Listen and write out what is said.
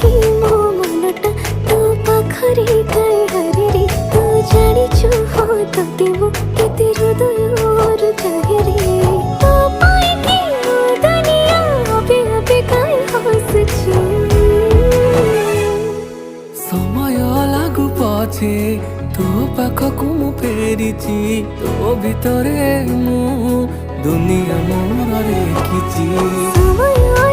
कि मो मनटा तो पाखरे काई हरे तू जानिछु हो तते मो केते हृदय चाहे रे तो पाई कि मो दुनिया अबे अबे काई हसछु समय लागू पछे तो पाखकु मु फेरिची तो भितरे मु दुनिया मोर रेखिची। समय